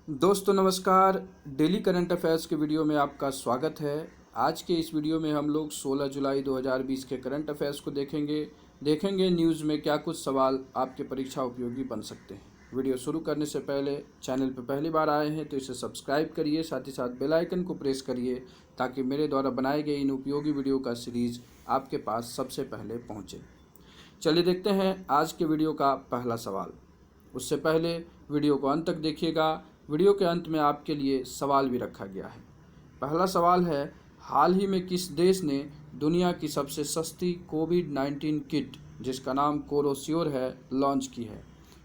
दोस्तों नमस्कार। Daily current affairs के वीडियो में आपका स्वागत है। आज के इस वीडियो में हम लोग 16 जुलाई 2020 के करंट अफेयर्स को देखेंगे न्यूज़ में क्या कुछ सवाल आपके परीक्षा उपयोगी बन सकते हैं। वीडियो शुरू करने से पहले चैनल पर पहली बार आए हैं तो इसे सब्सक्राइब करिए, साथ ही साथ बेल आइकन को प्रेस करिए ताकि मेरे द्वारा बनाए गए इन उपयोगी वीडियो का सीरीज़ आपके पास सबसे पहले पहुँचे। चलिए देखते हैं आज के वीडियो का पहला सवाल। उससे पहले वीडियो को अंत तक देखिएगा। वीडियो के अंत में आपके लिए सवाल भी रखा गया है। पहला सवाल है, हाल ही में किस देश ने दुनिया की सबसे सस्ती कोविड-19 किट जिसका नाम कोरोश्योर है लॉन्च की है?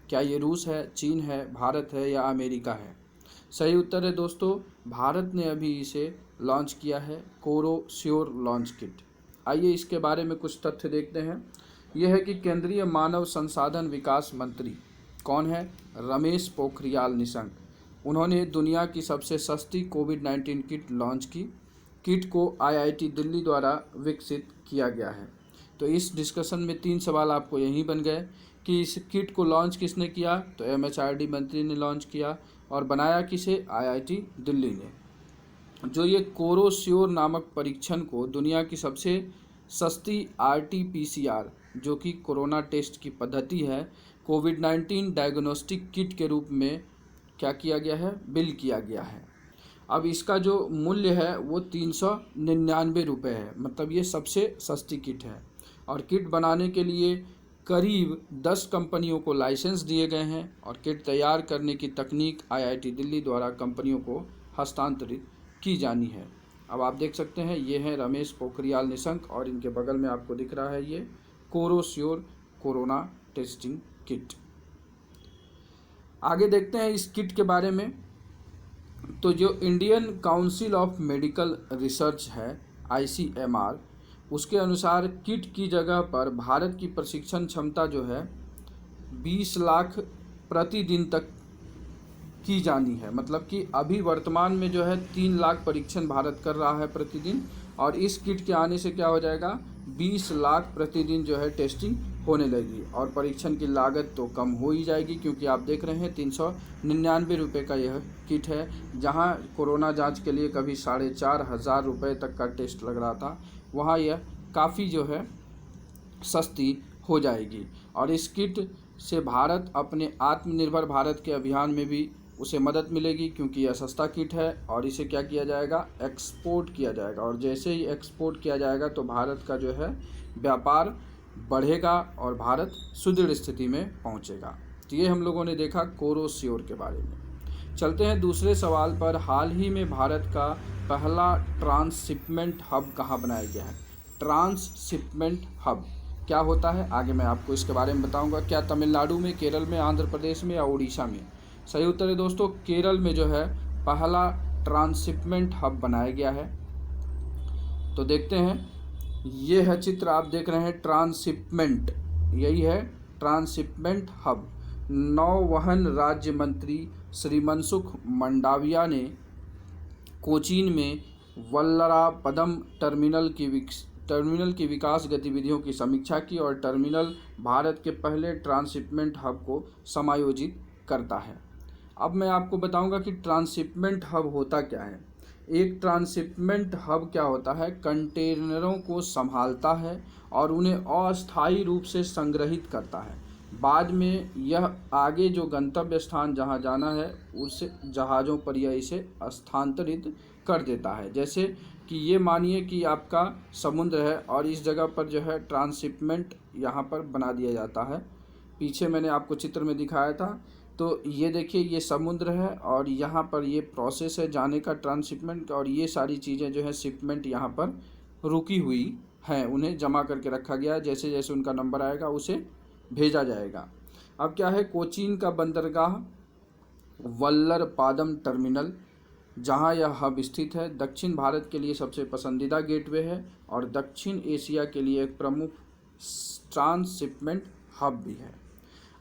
क्या ये रूस है, चीन है, भारत है या अमेरिका है? सही उत्तर है दोस्तों, भारत ने अभी इसे लॉन्च किया है, कोरोश्योर लॉन्च किट। आइए इसके बारे में कुछ तथ्य देखते हैं। यह है कि केंद्रीय मानव संसाधन विकास मंत्री कौन है? रमेश पोखरियाल निशंक। उन्होंने दुनिया की सबसे सस्ती कोविड-19 किट लॉन्च की। किट को आईआईटी दिल्ली द्वारा विकसित किया गया है। तो इस डिस्कशन में 3 सवाल आपको यहीं बन गए कि इस किट को लॉन्च किसने किया? तो एमएचआरडी मंत्री ने लॉन्च किया। और बनाया किसे? आईआईटी दिल्ली ने। जो ये कोरोश्योर नामक परीक्षण को दुनिया की सबसे सस्ती आरटी-पीसीआर जो कि कोरोना टेस्ट की पद्धति है, कोविड-19 डायग्नोस्टिक किट के रूप में क्या किया गया है? बिल किया गया है। अब इसका जो मूल्य है वो 399 रुपये है, मतलब ये सबसे सस्ती किट है। और किट बनाने के लिए करीब 10 कंपनियों को लाइसेंस दिए गए हैं और किट तैयार करने की तकनीक आईआईटी दिल्ली द्वारा कंपनियों को हस्तांतरित की जानी है। अब आप देख सकते हैं ये है रमेश पोखरियाल निशंक और इनके बगल में आपको दिख रहा है ये कोरोश्योर कोरोना टेस्टिंग किट। आगे देखते हैं इस किट के बारे में। तो जो Indian council of medical research है आईसीएमआर, उसके अनुसार किट की जगह पर भारत की प्रशिक्षण क्षमता जो है 20 लाख प्रतिदिन तक की जानी है। मतलब कि अभी वर्तमान में जो है 3 लाख परीक्षण भारत कर रहा है प्रतिदिन, और इस किट के आने से क्या हो जाएगा? 20 लाख प्रतिदिन जो है टेस्टिंग होने लगी और परीक्षण की लागत तो कम हो ही जाएगी, क्योंकि आप देख रहे हैं 399 रुपये का यह किट है। जहां कोरोना जांच के लिए कभी 4,500 रुपये तक का टेस्ट लग रहा था, वहां यह काफ़ी जो है सस्ती हो जाएगी। और इस किट से भारत अपने आत्मनिर्भर भारत के अभियान में भी उसे मदद मिलेगी, क्योंकि यह सस्ता किट है और इसे क्या किया जाएगा? एक्सपोर्ट किया जाएगा। और जैसे ही एक्सपोर्ट किया जाएगा तो भारत का जो है व्यापार बढ़ेगा और भारत सुदृढ़ स्थिति में पहुंचेगा। तो ये हम लोगों ने देखा कोरोश्योर के बारे में। चलते हैं दूसरे सवाल पर। हाल ही में भारत का पहला ट्रांसशिपमेंट हब कहाँ बनाया गया है? ट्रांसशिपमेंट हब क्या होता है आगे मैं आपको इसके बारे में बताऊंगा। क्या तमिलनाडु में, केरल में, आंध्र प्रदेश में या उड़ीसा में? सही उत्तर है दोस्तों, केरल में जो है पहला ट्रांसशिपमेंट हब बनाया गया है। तो देखते हैं, ये है चित्र आप देख रहे हैं ट्रांसशिपमेंट, यही है ट्रांसशिपमेंट हब। नौवहन राज्य मंत्री श्री मनसुख मंडाविया ने कोचीन में वल्लरापदम टर्मिनल की विकास गतिविधियों की समीक्षा की और टर्मिनल भारत के पहले ट्रांसशिपमेंट हब को समायोजित करता है। अब मैं आपको बताऊंगा कि ट्रांसशिपमेंट हब होता क्या है। एक ट्रांसशिपमेंट हब क्या होता है? कंटेनरों को संभालता है और उन्हें अस्थायी रूप से संग्रहित करता है। बाद में यह आगे जो गंतव्य स्थान जहां जाना है उस जहाज़ों पर यह इसे स्थानांतरित कर देता है। जैसे कि ये मानिए कि आपका समुद्र है और इस जगह पर जो है ट्रांसशिपमेंट यहाँ पर बना दिया जाता है। पीछे मैंने आपको चित्र में दिखाया था। तो ये देखिए ये समुद्र है और यहाँ पर ये प्रोसेस है जाने का ट्रांसशिपमेंट, और ये सारी चीज़ें जो है शिपमेंट यहाँ पर रुकी हुई हैं, उन्हें जमा करके रखा गया है। जैसे जैसे उनका नंबर आएगा उसे भेजा जाएगा। अब क्या है, कोचीन का बंदरगाह वल्लरपादम टर्मिनल जहां यह हब स्थित है दक्षिण भारत के लिए सबसे पसंदीदा गेटवे है और दक्षिण एशिया के लिए एक प्रमुख ट्रांसशिपमेंट हब भी है।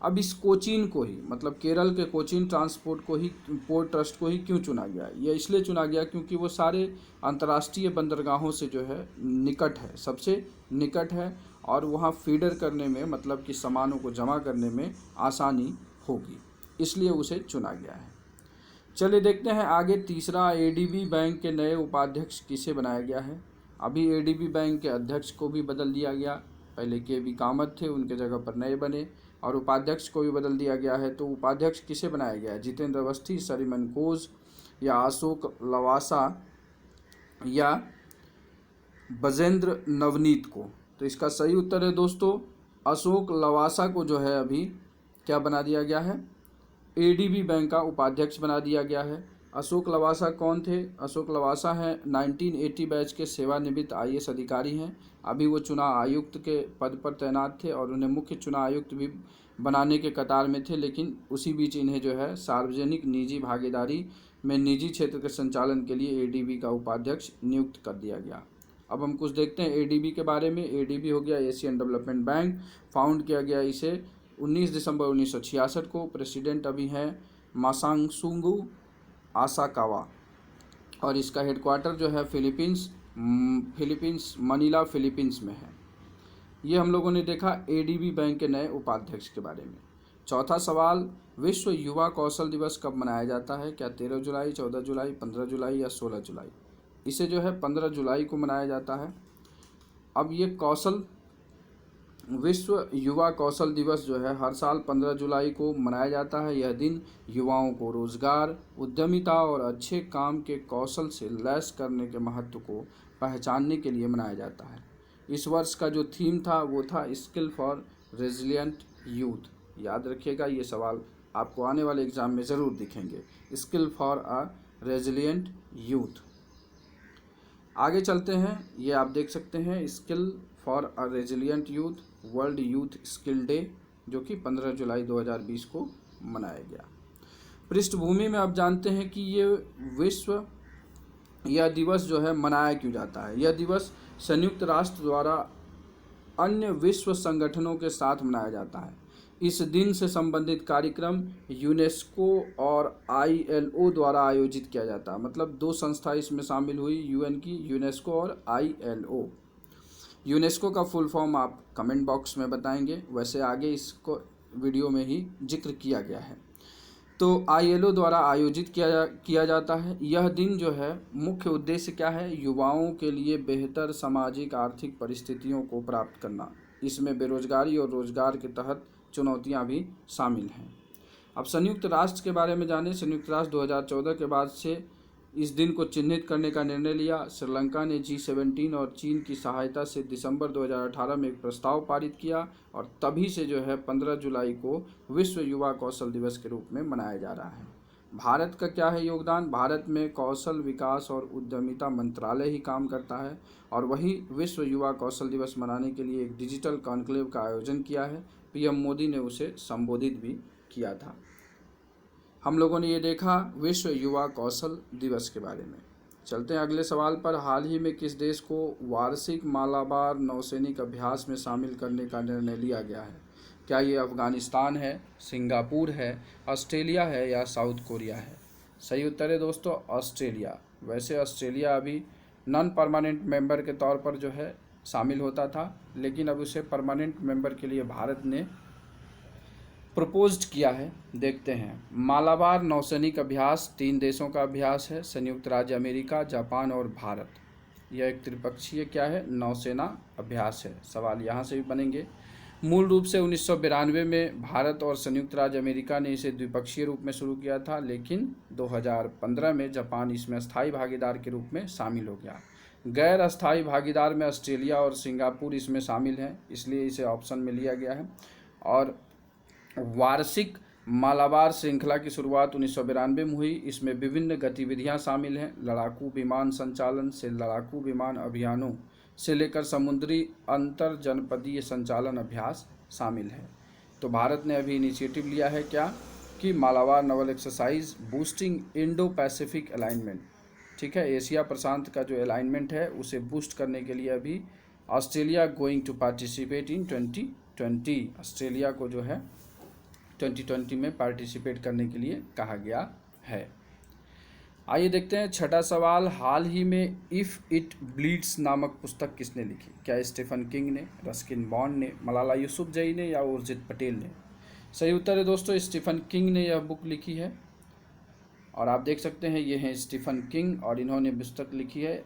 अब इस कोचीन को ही, मतलब केरल के कोचीन पोर्ट ट्रस्ट को ही क्यों चुना गया? यह इसलिए चुना गया क्योंकि वो सारे अंतर्राष्ट्रीय बंदरगाहों से जो है निकट है, सबसे निकट है, और वहाँ फीडर करने में, मतलब कि सामानों को जमा करने में आसानी होगी, इसलिए उसे चुना गया है। चलिए देखते हैं आगे। तीसरा, एडीबी बैंक के नए उपाध्यक्ष किसे बनाया गया है। अभी एडीबी बैंक के अध्यक्ष को भी बदल दिया गया, पहले के बी कामत थे, उनके जगह पर नए बने, और उपाध्यक्ष को भी बदल दिया गया है। तो उपाध्यक्ष किसे बनाया गया है, जितेंद्र अवस्थी, सरीमन कोज, या अशोक लवासा, या बजेंद्र नवनीत को। तो इसका सही उत्तर है दोस्तों, अशोक लवासा को जो है अभी क्या बना दिया गया है, एडीबी बैंक का उपाध्यक्ष बना दिया गया है। अशोक लवासा कौन थे, अशोक लवासा हैं 1980 बैच के सेवानिवृत्त आईएएस अधिकारी हैं। अभी वो चुनाव आयुक्त के पद पर तैनात थे और उन्हें मुख्य चुनाव आयुक्त भी बनाने के कतार में थे, लेकिन उसी बीच इन्हें जो है सार्वजनिक निजी भागीदारी में निजी क्षेत्र के संचालन के लिए एडीबी का उपाध्यक्ष नियुक्त कर दिया गया। अब हम कुछ देखते हैं एडीबी के बारे में। एडीबी हो गया एशियन डेवलपमेंट बैंक, फाउंड किया गया इसे 19 दिसंबर 1966 को। प्रेसिडेंट अभी हैं मासांगसुंगू आसाकावा, और इसका हेडक्वार्टर जो है फिलीपींस मनीला फिलीपींस में है। ये हम लोगों ने देखा एडीबी बैंक के नए उपाध्यक्ष के बारे में। चौथा सवाल, विश्व युवा कौशल दिवस कब मनाया जाता है, क्या 13 जुलाई, 14 जुलाई, 15 जुलाई या 16 जुलाई। इसे जो है 15 जुलाई को मनाया जाता है। अब ये विश्व युवा कौशल दिवस जो है हर साल 15 जुलाई को मनाया जाता है। यह दिन युवाओं को रोजगार, उद्यमिता और अच्छे काम के कौशल से लैस करने के महत्व को पहचानने के लिए मनाया जाता है। इस वर्ष का जो थीम था वो था स्किल फॉर रेजिलिएंट यूथ। याद रखिएगा, ये सवाल आपको आने वाले एग्जाम में ज़रूर दिखेंगे, skill for a resilient youth. आगे चलते हैं, ये आप देख सकते हैं skill for a resilient youth, world youth skill day, जो कि 15 जुलाई 2020 को मनाया गया। पृष्ठभूमि में आप जानते हैं कि यह दिवस जो है मनाया क्यों जाता है। यह दिवस संयुक्त राष्ट्र द्वारा अन्य विश्व संगठनों के साथ मनाया जाता है। इस दिन से संबंधित कार्यक्रम यूनेस्को और आईएलओ द्वारा आयोजित किया जाता है। मतलब दो संस्था इसमें शामिल हुई, यूएन की, यूनेस्को और आईएलओ। यूनेस्को का फुल फॉर्म आप कमेंट बॉक्स में बताएंगे, वैसे आगे इसको वीडियो में ही जिक्र किया गया है। तो आईएलओ द्वारा आयोजित किया जाता है। यह दिन जो है मुख्य उद्देश्य क्या है, युवाओं के लिए बेहतर सामाजिक आर्थिक परिस्थितियों को प्राप्त करना। इसमें बेरोजगारी और रोजगार के तहत चुनौतियां भी शामिल हैं। अब संयुक्त राष्ट्र के बारे में जानें। संयुक्त राष्ट्र 2014 के बाद से इस दिन को चिन्हित करने का निर्णय लिया। श्रीलंका ने G17 और चीन की सहायता से दिसंबर 2018 में एक प्रस्ताव पारित किया, और तभी से जो है 15 जुलाई को विश्व युवा कौशल दिवस के रूप में मनाया जा रहा है। भारत का क्या है योगदान, भारत में कौशल विकास और उद्यमिता मंत्रालय ही काम करता है, और वही विश्व युवा कौशल दिवस मनाने के लिए एक डिजिटल कॉन्क्लेव का आयोजन किया है। पीएम मोदी ने उसे संबोधित भी किया था। हम लोगों ने ये देखा विश्व युवा कौशल दिवस के बारे में। चलते हैं अगले सवाल पर। हाल ही में किस देश को वार्षिक मालाबार नौसैनिक अभ्यास में शामिल करने का निर्णय लिया गया है। क्या ये अफगानिस्तान है, सिंगापुर है, ऑस्ट्रेलिया है या साउथ कोरिया है। सही उत्तर है दोस्तों ऑस्ट्रेलिया। वैसे ऑस्ट्रेलिया अभी नॉन परमानेंट मेंबर के तौर पर जो है शामिल होता था, लेकिन अब उसे परमानेंट मेंबर के लिए भारत ने प्रपोज्ड किया है। देखते हैं। मालाबार नौसैनिक अभ्यास 3 देशों का अभ्यास है, संयुक्त राज्य अमेरिका, जापान और भारत। यह एक त्रिपक्षीय क्या है, नौसेना अभ्यास है। सवाल यहाँ से भी बनेंगे। मूल रूप से 1992 में भारत और संयुक्त राज्य अमेरिका ने इसे द्विपक्षीय रूप में शुरू किया था, लेकिन 2015 में जापान इसमें अस्थायी भागीदार के रूप में शामिल हो गया। गैर अस्थायी भागीदार में ऑस्ट्रेलिया और सिंगापुर इसमें शामिल हैं, इसलिए इसे ऑप्शन में लिया गया है। और वार्षिक मालाबार श्रृंखला की शुरुआत 1992 में हुई। इसमें विभिन्न गतिविधियां शामिल हैं, लड़ाकू विमान संचालन से लड़ाकू विमान अभियानों से लेकर समुद्री अंतर जनपदीय संचालन अभ्यास शामिल है। तो भारत ने अभी इनिशिएटिव लिया है क्या, कि Malabar Naval exercise boosting Indo Pacific alignment. ठीक है, एशिया प्रशांत का जो अलाइनमेंट है उसे बूस्ट करने के लिए अभी Australia going to participate in 2020। Australia को जो है 2020 में पार्टिसिपेट करने के लिए कहा गया है। आइए देखते हैं छठा सवाल। हाल ही में इफ़ इट ब्लीड्स नामक पुस्तक किसने लिखी। क्या स्टीफन किंग ने, रस्किन बॉन्ड ने, मलाला यूसुफजई ने या उर्जित पटेल ने। सही उत्तर है दोस्तों स्टीफन किंग ने यह बुक लिखी है। और आप देख सकते हैं ये हैं स्टीफन किंग और इन्होंने पुस्तक लिखी है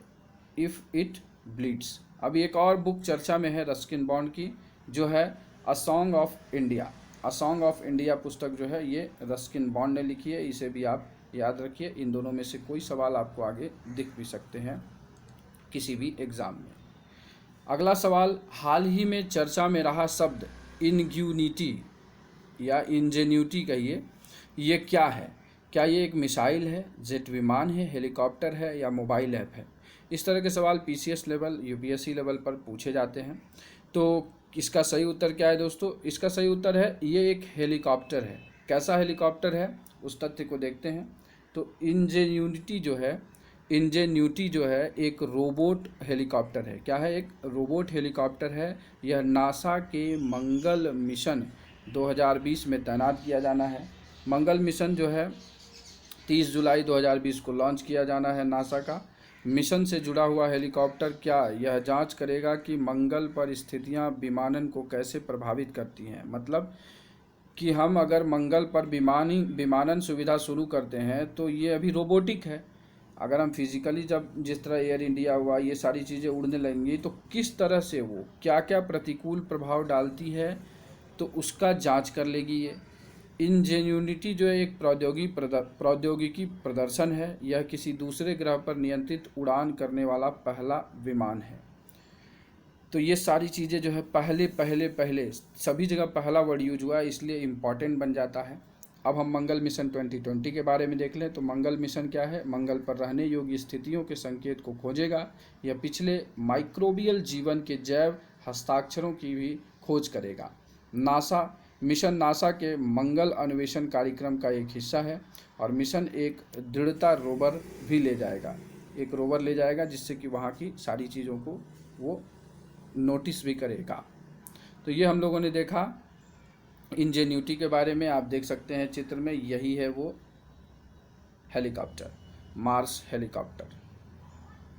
इफ़ इट ब्लीड्स। अभी एक और बुक चर्चा में है रस्किन बॉन्ड की, जो है a song of India. A song of India पुस्तक जो है ये रस्किन बॉन्ड ने लिखी है, इसे भी आप याद रखिए। इन दोनों में से कोई सवाल आपको आगे दिख भी सकते हैं किसी भी एग्ज़ाम में। अगला सवाल, हाल ही में चर्चा में रहा शब्द इनग्यूनिटी या इंजेन्यूटी कहिए, ये क्या है? क्या ये एक मिसाइल है, जेट विमान है, हेलीकॉप्टर है या मोबाइल ऐप है? इस तरह के सवाल पीसीएस लेवल, यूपीएससी लेवल पर पूछे जाते हैं। तो इसका सही उत्तर क्या है दोस्तों? इसका सही उत्तर है ये एक हेलीकॉप्टर है। कैसा हेलीकॉप्टर है उस तथ्य को देखते हैं। तो इंजेन्यूटी जो है एक रोबोट हेलीकॉप्टर है। क्या है? एक रोबोट हेलीकॉप्टर है। यह नासा के मंगल मिशन 2020 में तैनात किया जाना है। मंगल मिशन जो है 30 जुलाई 2020 को लॉन्च किया जाना है नासा का। मिशन से जुड़ा हुआ हेलीकॉप्टर क्या यह जांच करेगा कि मंगल पर स्थितियां विमानन को कैसे प्रभावित करती हैं। मतलब कि हम अगर मंगल पर विमानन सुविधा शुरू करते हैं तो ये अभी रोबोटिक है। अगर हम फिजिकली जब जिस तरह एयर इंडिया हुआ ये सारी चीज़ें उड़ने लगेंगी तो किस तरह से वो क्या क्या प्रतिकूल प्रभाव डालती है, तो उसका जांच कर लेगी ये। इंजेन्यूनिटी जो है एक प्रौद्योगिकी प्रदर्शन है। यह किसी दूसरे ग्रह पर नियंत्रित उड़ान करने वाला पहला विमान है। तो ये सारी चीज़ें जो है पहले सभी जगह पहला वर्ड यूज हुआ है, इसलिए इम्पॉर्टेंट बन जाता है। अब हम मंगल मिशन 2020 के बारे में देख लें। तो मंगल मिशन क्या है? मंगल पर रहने योग्य स्थितियों के संकेत को खोजेगा। यह पिछले माइक्रोबियल जीवन के जैव हस्ताक्षरों की भी खोज करेगा। मिशन नासा के मंगल अन्वेषण कार्यक्रम का एक हिस्सा है और मिशन एक दृढ़ता रोवर भी ले जाएगा। एक रोवर ले जाएगा जिससे कि वहाँ की सारी चीज़ों को वो नोटिस भी करेगा। तो ये हम लोगों ने देखा इंजेन्यूटी के बारे में। आप देख सकते हैं चित्र में, यही है वो हेलीकॉप्टर, मार्स हेलीकॉप्टर।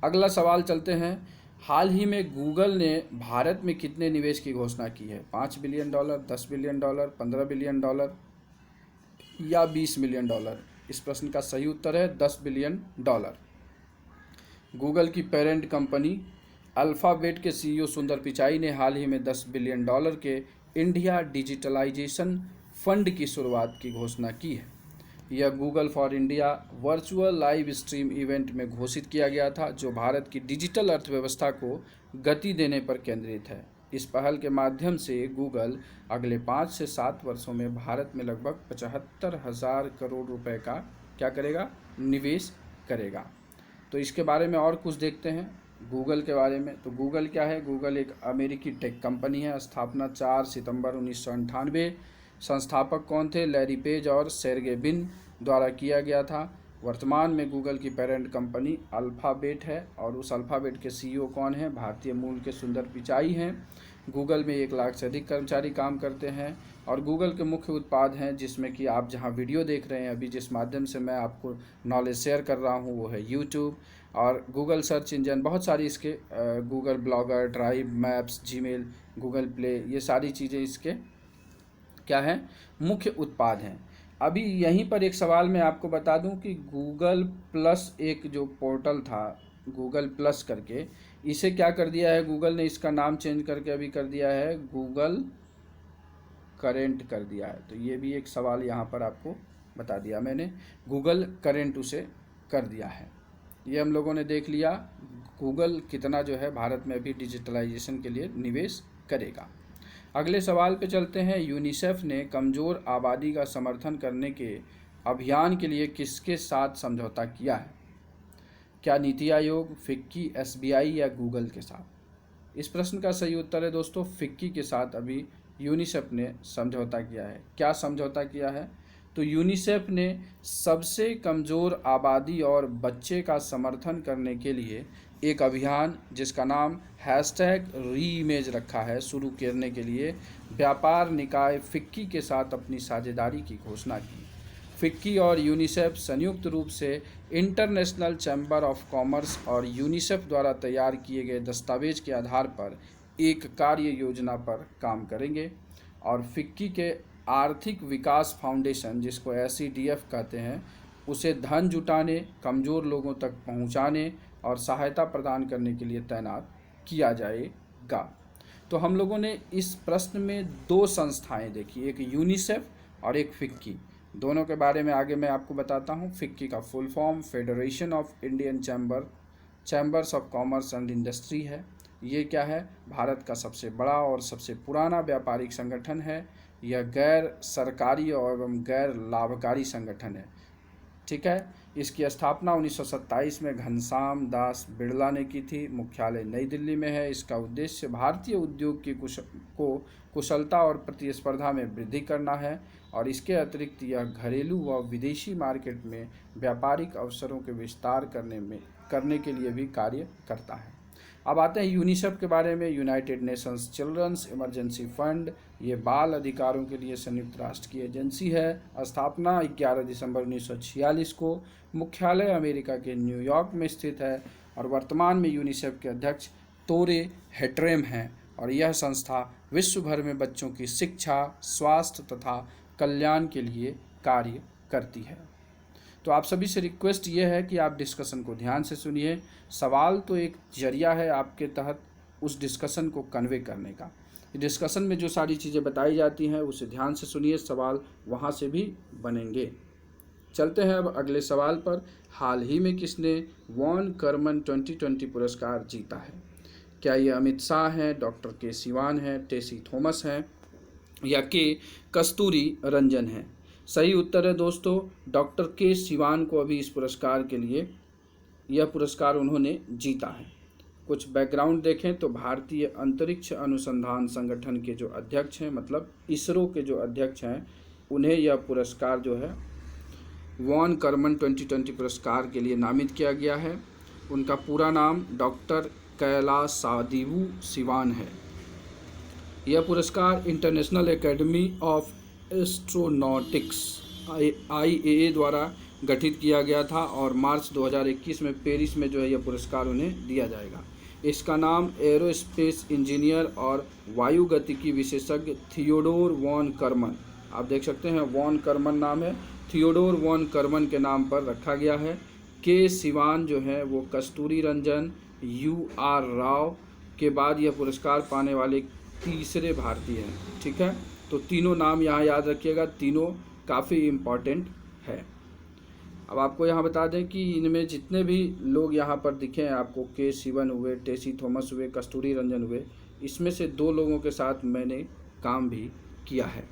अगला सवाल चलते हैं। हाल ही में गूगल ने भारत में कितने निवेश की घोषणा की है? $5 बिलियन, $10 बिलियन, $15 बिलियन या $20 मिलियन? इस प्रश्न का सही उत्तर है $10 बिलियन। गूगल की पेरेंट कंपनी अल्फ़ाबेट के सीईओ सुंदर पिचाई ने हाल ही में $10 बिलियन के इंडिया डिजिटलाइजेशन फंड की शुरुआत की घोषणा की है। यह Google for India virtual live stream event में घोषित किया गया था, जो भारत की डिजिटल अर्थव्यवस्था को गति देने पर केंद्रित है। इस पहल के माध्यम से गूगल अगले 5 से 7 वर्षों में भारत में लगभग 75,000 करोड़ रुपए का क्या करेगा? निवेश करेगा। तो इसके बारे में और कुछ देखते हैं गूगल के बारे में। तो गूगल क्या है? गूगल एक अमेरिकी टेक कंपनी है। स्थापना 4 सितंबर 1998। संस्थापक कौन थे? लैरी पेज और सेर्गे बिन द्वारा किया गया था। वर्तमान में गूगल की पेरेंट कंपनी अल्फ़ाबेट है और उस अल्फ़ाबेट के सीईओ कौन है? भारतीय मूल के सुंदर पिचाई हैं। गूगल में 1 लाख से अधिक कर्मचारी काम करते हैं और गूगल के मुख्य उत्पाद हैं, जिसमें कि आप जहां वीडियो देख रहे हैं अभी, जिस माध्यम से मैं आपको नॉलेज शेयर कर रहा हूं, वो है यूट्यूब और गूगल सर्च इंजन। बहुत सारी इसके Google blogger, drive, maps, Gmail, Google play, ये सारी चीज़ें इसके क्या हैं? मुख्य उत्पाद हैं। अभी यहीं पर एक सवाल मैं आपको बता दूं कि गूगल प्लस एक जो पोर्टल था गूगल प्लस करके, इसे क्या कर दिया है गूगल ने? इसका नाम चेंज करके अभी कर दिया है गूगल करेंट कर दिया है। तो ये भी एक सवाल यहाँ पर आपको बता दिया मैंने, गूगल करेंट उसे कर दिया है। ये हम लोगों ने देख लिया गूगल कितना जो है भारत में अभी डिजिटलाइजेशन के लिए निवेश करेगा। अगले सवाल पे चलते हैं। यूनिसेफ ने कमज़ोर आबादी का समर्थन करने के अभियान के लिए किसके साथ समझौता किया है? क्या नीति आयोग, फिक्की, एसबीआई या गूगल के साथ? इस प्रश्न का सही उत्तर है दोस्तों फिक्की के साथ अभी यूनिसेफ ने समझौता किया है। क्या समझौता किया है? तो यूनिसेफ ने सबसे कमज़ोर आबादी और बच्चे का समर्थन करने के लिए एक अभियान जिसका नाम #रीइमेज रखा है, शुरू करने के लिए व्यापार निकाय फिक्की के साथ अपनी साझेदारी की घोषणा की। फिक्की और यूनिसेफ संयुक्त रूप से इंटरनेशनल चैम्बर ऑफ कॉमर्स और यूनिसेफ द्वारा तैयार किए गए दस्तावेज के आधार पर एक कार्य योजना पर काम करेंगे और फिक्की के आर्थिक विकास फाउंडेशन, जिसको SEDF कहते हैं, उसे धन जुटाने, कमज़ोर लोगों तक पहुंचाने और सहायता प्रदान करने के लिए तैनात किया जाएगा। तो हम लोगों ने इस प्रश्न में दो संस्थाएं देखी, एक यूनिसेफ और एक फिक्की। दोनों के बारे में आगे मैं आपको बताता हूँ। फिक्की का full form federation of Indian chambers of commerce and industry है। ये क्या है? भारत का सबसे बड़ा और सबसे पुराना व्यापारिक संगठन है। यह गैर सरकारी और एवं गैर लाभकारी संगठन है। ठीक है। इसकी स्थापना 1927 में घनश्याम दास बिड़ला ने की थी। मुख्यालय नई दिल्ली में है। इसका उद्देश्य भारतीय उद्योग की कुशलता और प्रतिस्पर्धा में वृद्धि करना है और इसके अतिरिक्त यह घरेलू व विदेशी मार्केट में व्यापारिक अवसरों के विस्तार करने के लिए भी कार्य करता है। अब आते हैं यूनिसेफ के बारे में। United Nations Children's Emergency Fund, ये बाल अधिकारों के लिए संयुक्त राष्ट्र की एजेंसी है। स्थापना 11 दिसंबर 1946 को। मुख्यालय अमेरिका के न्यूयॉर्क में स्थित है और वर्तमान में यूनिसेफ के अध्यक्ष तोरे हेट्रेम हैं और यह संस्था विश्व भर में बच्चों की शिक्षा, स्वास्थ्य तथा कल्याण के लिए कार्य करती है। तो आप सभी से रिक्वेस्ट ये है कि आप डिस्कशन को ध्यान से सुनिए। सवाल तो एक जरिया है आपके तहत उस डिस्कशन को कन्वे करने का। डिस्कशन में जो सारी चीज़ें बताई जाती हैं उसे ध्यान से सुनिए, सवाल वहाँ से भी बनेंगे। चलते हैं अब अगले सवाल पर। हाल ही में किसने वॉन करमन 2020 पुरस्कार जीता है? क्या ये अमित शाह हैं, डॉक्टर के सिवान हैं, टेसी थॉमस हैं या के कस्तूरी रंजन हैं? सही उत्तर है दोस्तों, डॉक्टर के सिवान को अभी इस पुरस्कार के लिए यह पुरस्कार उन्होंने जीता है। कुछ बैकग्राउंड देखें तो भारतीय अंतरिक्ष अनुसंधान संगठन के जो अध्यक्ष हैं, मतलब इसरो के जो अध्यक्ष हैं, उन्हें यह पुरस्कार जो है वॉन करमन 2020 पुरस्कार के लिए नामित किया गया है। उनका पूरा नाम डॉक्टर कैलासादिवु सिवान है। यह पुरस्कार international academy of astronautics IAA द्वारा गठित किया गया था और मार्च 2021 में पेरिस में जो है यह पुरस्कार उन्हें दिया जाएगा। इसका नाम एरोस्पेस इंजीनियर और वायुगतिकी विशेषज्ञ थियोडोर वॉन करमन, आप देख सकते हैं वॉन करमन नाम है, थियोडोर वॉन करमन के नाम पर रखा गया है। के सिवान जो है वो कस्तूरी रंजन, UR राव के बाद यह पुरस्कार पाने वाले तीसरे भारतीय हैं। ठीक है, तो तीनों नाम यहाँ याद रखिएगा, तीनों काफ़ी इम्पॉर्टेंट है। अब आपको यहाँ बता दें कि इनमें जितने भी लोग यहाँ पर दिखे हैं आपको, के सिवन हुए, टेसी थॉमस हुए, कस्तूरी रंजन हुए, इसमें से 2 लोगों के साथ मैंने काम भी किया है।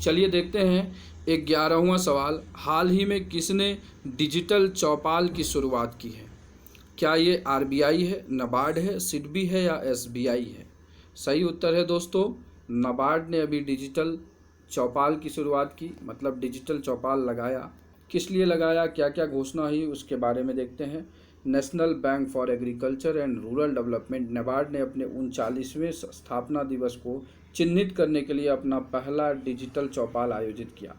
चलिए देखते हैं 11वां सवाल। हाल ही में किसने डिजिटल चौपाल की शुरुआत की है? क्या ये RBI है, नाबार्ड है, सिडबी है या SBI है? सही उत्तर है दोस्तों, नाबार्ड ने अभी डिजिटल चौपाल की शुरुआत की, मतलब डिजिटल चौपाल लगाया। किस लिए लगाया, क्या क्या घोषणा हुई, उसके बारे में देखते हैं। National Bank for Agriculture and rural development NABARD ने अपने 39वें स्थापना दिवस को चिन्हित करने के लिए अपना पहला डिजिटल चौपाल आयोजित किया।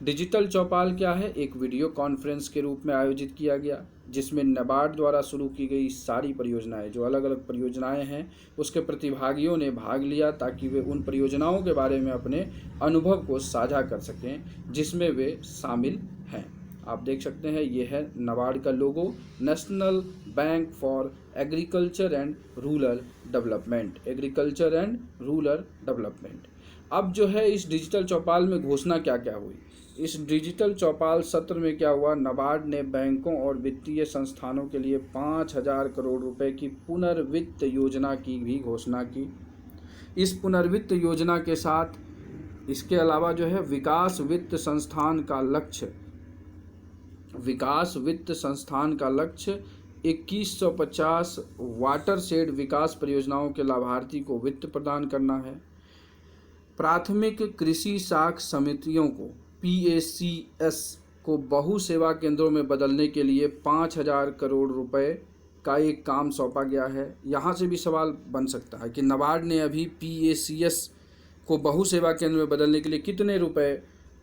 डिजिटल चौपाल क्या है? एक वीडियो कॉन्फ्रेंस के रूप में आयोजित किया गया जिसमें नाबार्ड द्वारा शुरू की गई सारी परियोजनाएं, जो अलग अलग परियोजनाएं हैं, उसके प्रतिभागियों ने भाग लिया ताकि वे उन परियोजनाओं के बारे में अपने अनुभव को साझा कर सकें जिसमें वे शामिल हैं। आप देख सकते हैं ये है नाबार्ड का logo, National Bank for Agriculture and rural Development, agriculture and rural development. अब जो है इस डिजिटल चौपाल में घोषणा क्या क्या हुई? इस डिजिटल चौपाल सत्र में क्या हुआ, नाबार्ड ने बैंकों और वित्तीय संस्थानों के लिए 5,000 करोड़ रुपए की पुनर्वित्त योजना की भी घोषणा की। इस पुनर्वित्त योजना के साथ इसके अलावा जो है विकास वित्त संस्थान का लक्ष्य 2150 वाटरशेड विकास परियोजनाओं के लाभार्थी को वित्त प्रदान करना है। प्राथमिक कृषि साख समितियों को PACS को बहु सेवा केंद्रों में बदलने के लिए 5,000 करोड़ रुपए का एक काम सौंपा गया है। यहाँ से भी सवाल बन सकता है कि नाबार्ड ने अभी PACS को बहु सेवा केंद्र में बदलने के लिए कितने रुपए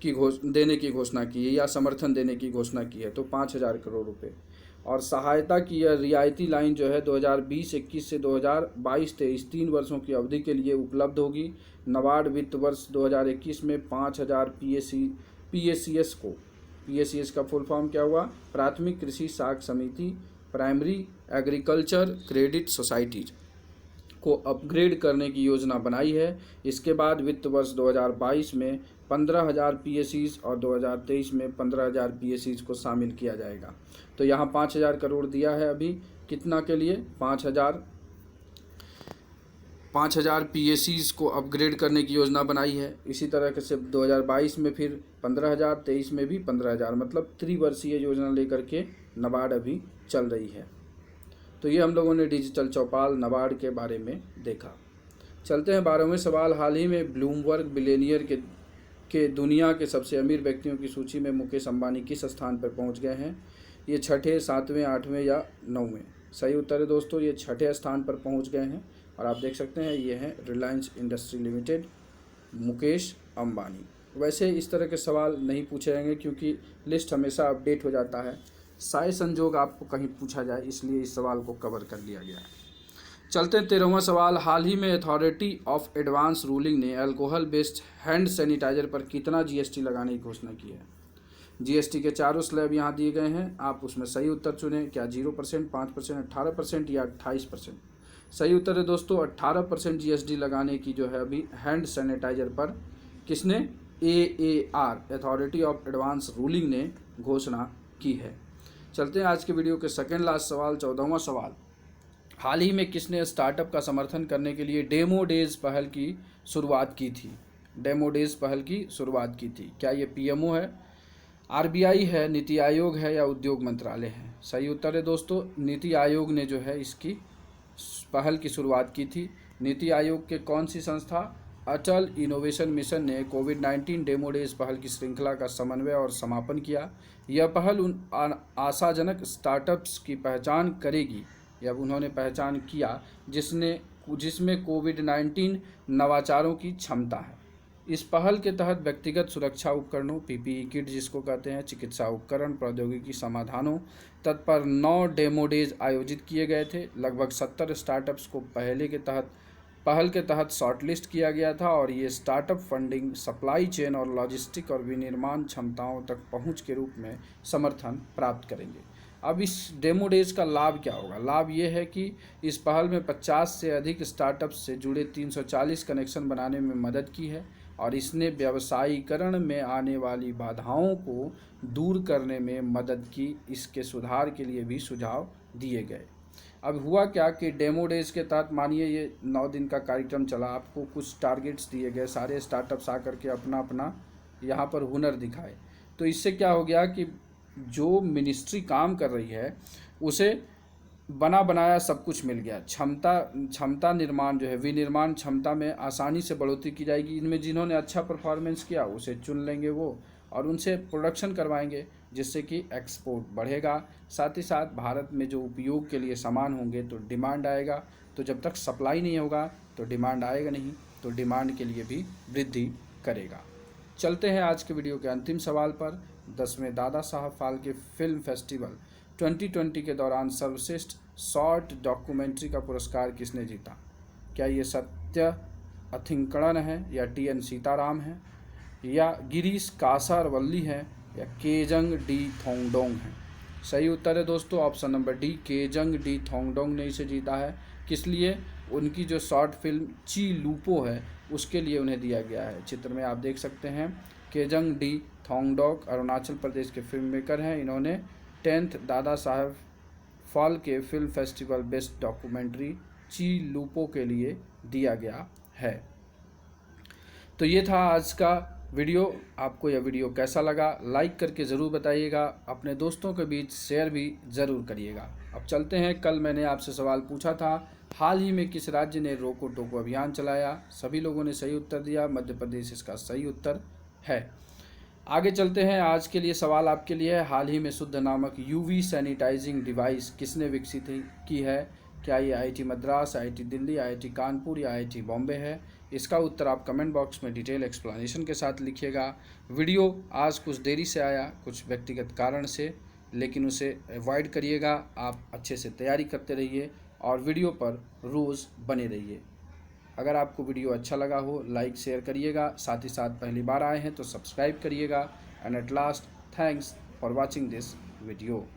की देने की घोषणा की है या समर्थन देने की घोषणा की है, तो 5,000 करोड़ रुपए। और सहायता की यह रियायती लाइन जो है 2020-21 से 2022-23 3 वर्षों की अवधि के लिए उपलब्ध होगी। नाबार्ड वित्त वर्ष 2021 में 5,000 PACS को PACS का फुल फॉर्म क्या हुआ? प्राथमिक कृषि साख समिति, प्राइमरी एग्रीकल्चर क्रेडिट सोसाइटी को अपग्रेड करने की योजना बनाई है। इसके बाद वित्त वर्ष 2022 में 15,000 PACs और 2023 में 15,000 PACs को शामिल किया जाएगा। तो यहाँ 5,000 करोड़ दिया है अभी, कितना के लिए? 5,000 PACs को अपग्रेड करने की योजना बनाई है। इसी तरह से 2022 में फिर 15,000, 23 में भी 15,000, मतलब त्रिवर्षीय योजना लेकर के नाबार्ड अभी चल रही है। तो ये हम लोगों ने डिजिटल चौपाल नाबार्ड के बारे में देखा। चलते हैं 12वें सवाल। हाल ही में ब्लूमबर्ग बिलियनियर के दुनिया के सबसे अमीर व्यक्तियों की सूची में मुकेश अंबानी किस स्थान पर पहुंच गए हैं? ये 6ठे, 7वें, 8वें या 9वें? सही उत्तर है दोस्तों, ये 6ठे स्थान पर पहुंच गए हैं। और आप देख सकते हैं ये हैं रिलायंस इंडस्ट्री लिमिटेड, मुकेश अंबानी। वैसे इस तरह के सवाल नहीं पूछे जाएंगे क्योंकि लिस्ट हमेशा अपडेट हो जाता है, शायद संजोग आपको कहीं पूछा जाए, इसलिए इस सवाल को कवर कर लिया गया है। चलते हैं 13वां सवाल। हाल ही में अथॉरिटी ऑफ एडवांस रूलिंग ने अल्कोहल बेस्ड हैंड सैनिटाइजर पर कितना GST लगाने की घोषणा की है? GST के चारों स्लैब यहाँ दिए गए हैं, आप उसमें सही उत्तर चुनें। क्या 0%, 5%, 18% या 28%? सही उत्तर है दोस्तों 18% GST लगाने की जो है अभी हैंड सैनिटाइजर पर किसने? AAR authority of advance ruling ने घोषणा की है। चलते हैं आज के वीडियो के सेकेंड लास्ट सवाल, 14वां सवाल। हाल ही में किसने स्टार्टअप का समर्थन करने के लिए डेमो डेज पहल की शुरुआत की थी? डेमो डेज पहल की शुरुआत की थी। क्या ये PMO है, RBI है, नीति आयोग है या उद्योग मंत्रालय है? सही उत्तर है दोस्तों नीति आयोग ने जो है इसकी पहल की शुरुआत की थी। नीति आयोग के कौन सी संस्था? अटल इनोवेशन मिशन ने कोविड-19 डेमो डेज पहल की श्रृंखला का समन्वय और समापन किया। यह पहल उन आशाजनक स्टार्टअप्स की पहचान करेगी, या उन्होंने पहचान किया जिसमें कोविड-19 नवाचारों की क्षमता है। इस पहल के तहत व्यक्तिगत सुरक्षा उपकरणों, PPE किट जिसको कहते हैं, चिकित्सा उपकरण, प्रौद्योगिकी समाधानों तत्पर 9 डेमो डेज आयोजित किए गए थे। लगभग 70 स्टार्टअप्स को पहल के तहत शॉर्टलिस्ट किया गया था और ये स्टार्टअप फंडिंग, सप्लाई चेन और लॉजिस्टिक और विनिर्माण क्षमताओं तक पहुंच के रूप में समर्थन प्राप्त करेंगे। अब इस डेमो डेज का लाभ क्या होगा? लाभ ये है कि इस पहल में 50 से अधिक स्टार्टअप्स से जुड़े 340 कनेक्शन बनाने में मदद की है और इसने व्यवसायीकरण में आने वाली बाधाओं को दूर करने में मदद की। इसके सुधार के लिए भी सुझाव दिए गए। अब हुआ क्या कि डेमो डेज के तहत मानिए ये 9 दिन का कार्यक्रम चला, आपको कुछ टारगेट्स दिए गए, सारे स्टार्टअप्स आकर के अपना अपना यहाँ पर हुनर दिखाए। तो इससे क्या हो गया कि जो मिनिस्ट्री काम कर रही है उसे बना बनाया सब कुछ मिल गया। क्षमता निर्माण जो है, विनिर्माण क्षमता में आसानी से बढ़ोतरी की जाएगी। इनमें जिन्होंने अच्छा परफॉर्मेंस किया उसे चुन लेंगे वो और उनसे प्रोडक्शन करवाएंगे, जिससे कि एक्सपोर्ट बढ़ेगा। साथ ही साथ भारत में जो उपयोग के लिए सामान होंगे तो डिमांड आएगा। तो जब तक सप्लाई नहीं होगा तो डिमांड आएगा नहीं, तो डिमांड के लिए भी वृद्धि करेगा। चलते हैं आज के वीडियो के अंतिम सवाल पर। 10वें दादा साहब फाल्के फिल्म फेस्टिवल 2020 के दौरान सर्वश्रेष्ठ शॉर्ट डॉक्यूमेंट्री का पुरस्कार किसने जीता? क्या ये सत्य अथिंकड़न है या TN सीताराम है या गिरीश कासारवल्ली है या केजंग डी थोंगडोंग है? सही उत्तर है दोस्तों option number D, Kejang D थोंगडोंग ने इसे जीता है। किस लिए? उनकी जो शॉर्ट फिल्म ची लूपो है उसके लिए उन्हें दिया गया है। चित्र में आप देख सकते हैं केजंग डी थोंगडोंग अरुणाचल प्रदेश के फिल्म मेकर हैं। इन्होंने 10th Dada Saheb Phalke film festival best documentary ची लूपो के लिए दिया गया है। तो ये था आज का वीडियो। आपको यह वीडियो कैसा लगा लाइक करके ज़रूर बताइएगा, अपने दोस्तों के बीच शेयर भी ज़रूर करिएगा। अब चलते हैं, कल मैंने आपसे सवाल पूछा था, हाल ही में किस राज्य ने रोको टोको अभियान चलाया? सभी लोगों ने सही उत्तर दिया, मध्य प्रदेश इसका सही उत्तर है। आगे चलते हैं, आज के लिए सवाल आपके लिए है, हाल ही में शुद्ध नामक UV सैनिटाइजिंग डिवाइस किसने विकसित की है? क्या ये IIT Madras, IIT Delhi, IIT Kanpur या IIT बॉम्बे है? इसका उत्तर आप कमेंट बॉक्स में डिटेल एक्सप्लेनेशन के साथ लिखिएगा। वीडियो आज कुछ देरी से आया, कुछ व्यक्तिगत कारण से, लेकिन उसे अवॉइड करिएगा। आप अच्छे से तैयारी करते रहिए और वीडियो पर रोज़ बने रहिए। अगर आपको वीडियो अच्छा लगा हो लाइक शेयर करिएगा, साथ ही साथ पहली बार आए हैं तो सब्सक्राइब करिएगा। And at last Thanks for watching this video.